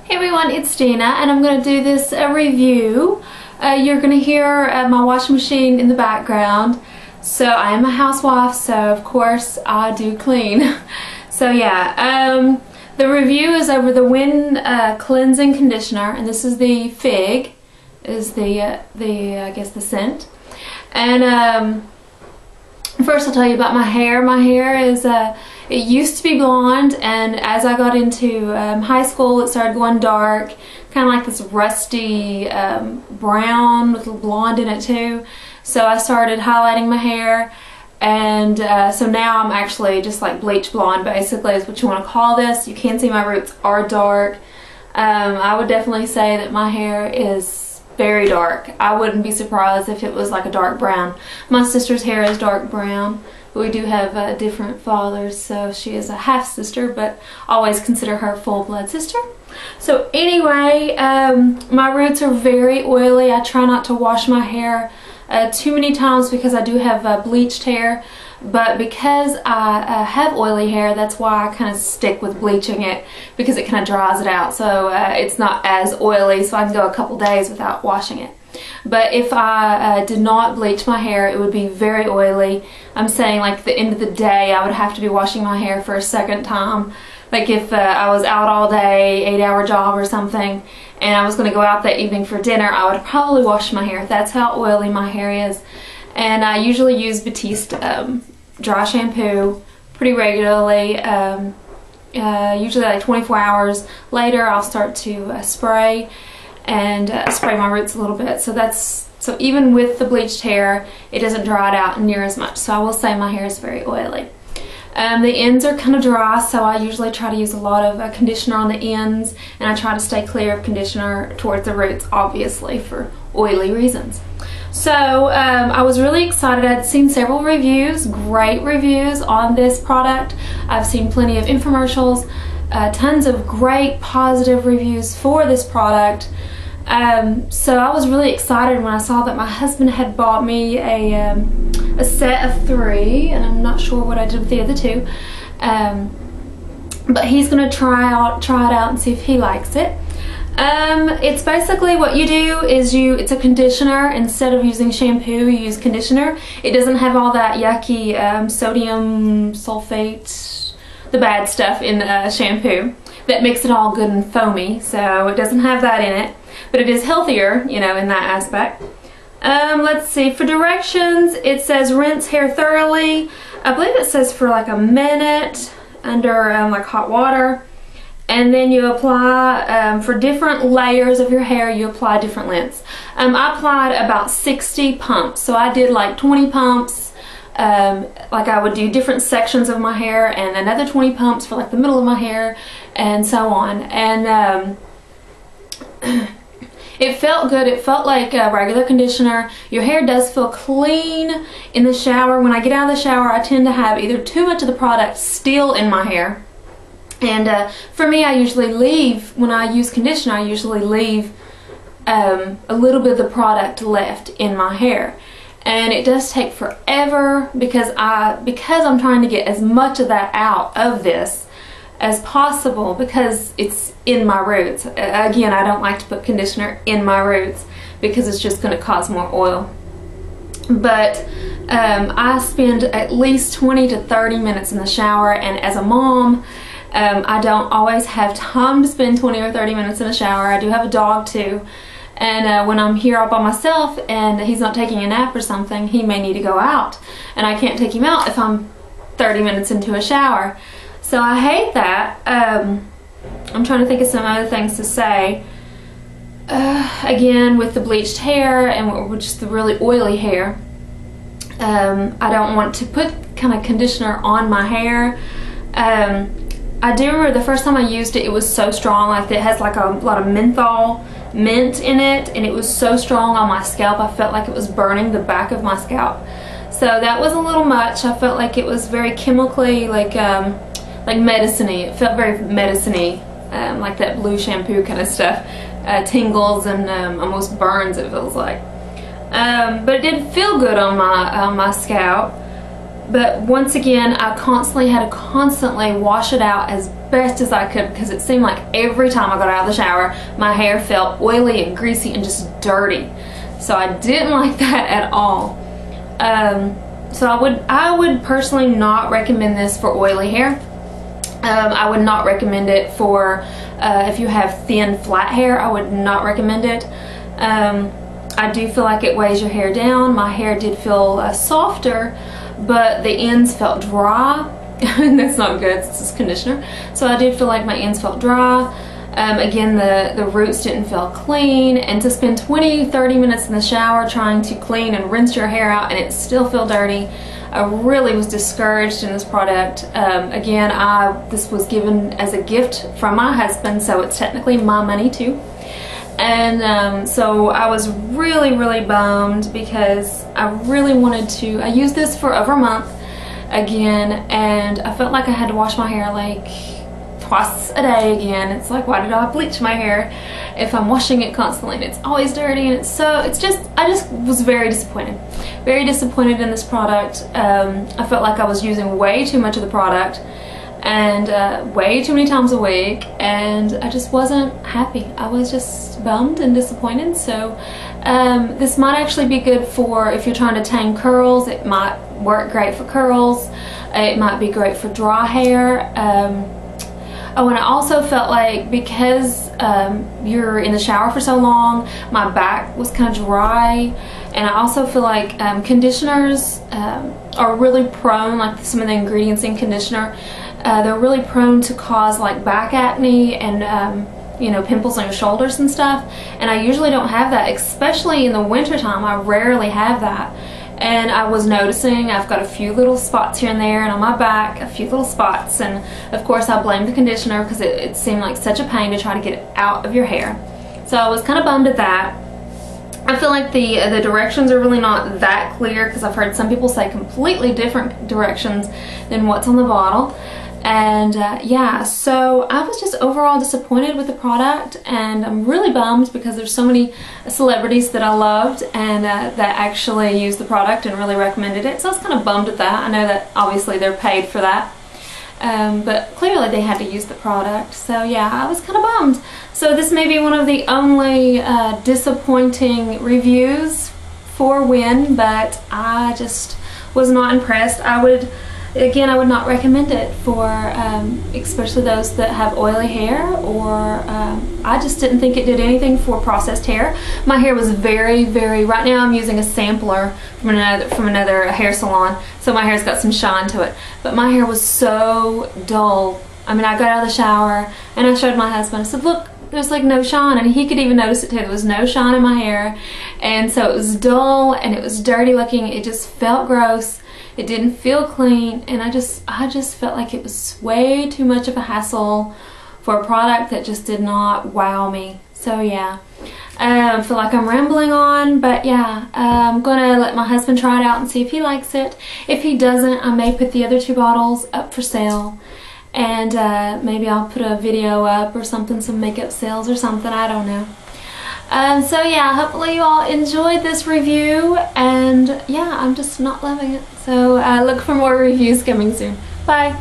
Hey everyone, it's Dana and I'm going to do this review. You're going to hear my washing machine in the background. So I am a housewife, so of course I do clean. So yeah, the review is over the Wind Cleansing Conditioner, and this is the Fig, is I guess the scent. And first I'll tell you about my hair. My hair is it used to be blonde, and as I got into high school it started going dark, kind of like this rusty brown with a little blonde in it too. So I started highlighting my hair, and so now I'm actually just like bleach blonde basically is what you want to call this. You can see my roots are dark. I would definitely say that my hair is very dark. I wouldn't be surprised if it was like a dark brown. My sister's hair is dark brown. We do have different fathers, so she is a half sister, but always consider her full blood sister. So anyway, my roots are very oily. I try not to wash my hair too many times because I do have bleached hair, but because I have oily hair, that's why I kind of stick with bleaching it, because it kind of dries it out, so it's not as oily, so I can go a couple days without washing it. But if I did not bleach my hair, it would be very oily. I'm saying like the end of the day I would have to be washing my hair for a second time. Like if I was out all day, 8-hour job or something, and I was going to go out that evening for dinner, I would probably wash my hair. That's how oily my hair is. And I usually use Batiste dry shampoo pretty regularly. Usually like 24 hours later I'll start to spray and spray my roots a little bit. So even with the bleached hair, it doesn't dry it out near as much. So I will say my hair is very oily. The ends are kind of dry, so I usually try to use a lot of conditioner on the ends, and I try to stay clear of conditioner towards the roots, obviously for oily reasons. So I was really excited. I'd seen several reviews, great reviews on this product. I've seen plenty of infomercials, tons of great positive reviews for this product. So I was really excited when I saw that my husband had bought me a set of 3, and I'm not sure what I did with the other 2. But he's gonna try it out and see if he likes it. It's basically what you do is it's a conditioner. Instead of using shampoo, you use conditioner. It doesn't have all that yucky sodium sulfate, the bad stuff in shampoo that makes it all good and foamy. So it doesn't have that in it, but it is healthier, you know, in that aspect. Let's see, for directions, it says rinse hair thoroughly. I believe it says for like a minute under like hot water. And then you apply, for different layers of your hair, you apply different lengths. I applied about 60 pumps. So I did like 20 pumps, like I would do different sections of my hair, and another 20 pumps for like the middle of my hair, and so on. And it felt good. It felt like a regular conditioner. Your hair does feel clean in the shower. When I get out of the shower, I tend to have either too much of the product still in my hair. And for me, I usually leave, when I use conditioner, I usually leave a little bit of the product left in my hair. And it does take forever because I'm trying to get as much of that out of this as possible, because it's in my roots. Again, I don't like to put conditioner in my roots because it's just going to cause more oil. But I spend at least 20 to 30 minutes in the shower, and as a mom, I don't always have time to spend 20 or 30 minutes in the shower. I do have a dog too, and when I'm here all by myself and he's not taking a nap or something, he may need to go out, and I can't take him out if I'm 30 minutes into a shower. So I hate that. I'm trying to think of some other things to say. Again, with the bleached hair and with just the really oily hair, I don't want to put kind of conditioner on my hair. I do remember the first time I used it, it was so strong. Like, it has like a lot of mint in it, and it was so strong on my scalp. I felt like it was burning the back of my scalp. So that was a little much. I felt like it was very chemically, like medicine-y. It felt very medicine-y, like that blue shampoo kind of stuff. Tingles and almost burns, it feels like. But it did feel good on my scalp. But once again, I constantly had to wash it out as best as I could, because it seemed like every time I got out of the shower, my hair felt oily and greasy and just dirty. So I didn't like that at all. So I would personally not recommend this for oily hair. I would not recommend it for if you have thin, flat hair. I would not recommend it. I do feel like it weighs your hair down. My hair did feel softer, but the ends felt dry. And that's not good, it's just conditioner. So I did feel like my ends felt dry. Again, the roots didn't feel clean, and to spend 20-30 minutes in the shower trying to clean and rinse your hair out and it still feel dirty, I really was discouraged in this product. Again, this was given as a gift from my husband, so it's technically my money too. And so I was really bummed, because I really wanted to. I used this for over a month again, and I felt like I had to wash my hair like twice a day again. It's like, why did I bleach my hair if I'm washing it constantly and it's always dirty? And I just was very disappointed in this product. I felt like I was using way too much of the product, and way too many times a week, and I just wasn't happy. I was just bummed and disappointed. So this might actually be good for if you're trying to tame curls. It might work great for curls. It might be great for dry hair. Oh, and I also felt like, because you're in the shower for so long, my back was kind of dry. And I also feel like conditioners are really prone, like some of the ingredients in conditioner, they're really prone to cause like back acne and you know, pimples on your shoulders and stuff. And I usually don't have that, especially in the winter time. I rarely have that. And I was noticing I've got a few little spots here and there, and on my back a few little spots, and of course I blamed the conditioner, because it seemed like such a pain to try to get it out of your hair. So I was kind of bummed at that. I feel like the directions are really not that clear, because I've heard some people say completely different directions than what's on the bottle. And yeah, so I was just overall disappointed with the product, and I'm really bummed because there's so many celebrities that I loved and that actually used the product and really recommended it. So I was kind of bummed at that. I know that obviously they're paid for that, but clearly they had to use the product. So yeah, I was kind of bummed. So this may be one of the only disappointing reviews for Win, but I just was not impressed. I would not recommend it for especially those that have oily hair, or I just didn't think it did anything for processed hair. My hair was very, right now I'm using a sampler from another hair salon, so my hair's got some shine to it, but my hair was so dull. I mean, I got out of the shower and I showed my husband. I said, look, there's like no shine, and he could even notice it too. There was no shine in my hair, and so it was dull and it was dirty looking. It just felt gross. It didn't feel clean, and I just felt like it was way too much of a hassle for a product that just did not wow me. So yeah, I feel like I'm rambling on, but yeah, I'm gonna let my husband try it out and see if he likes it. If he doesn't, I may put the other 2 bottles up for sale, and maybe I'll put a video up or something, some makeup sales or something, I don't know. So yeah, hopefully you all enjoyed this review, and yeah, I'm just not loving it. So look for more reviews coming soon. Bye!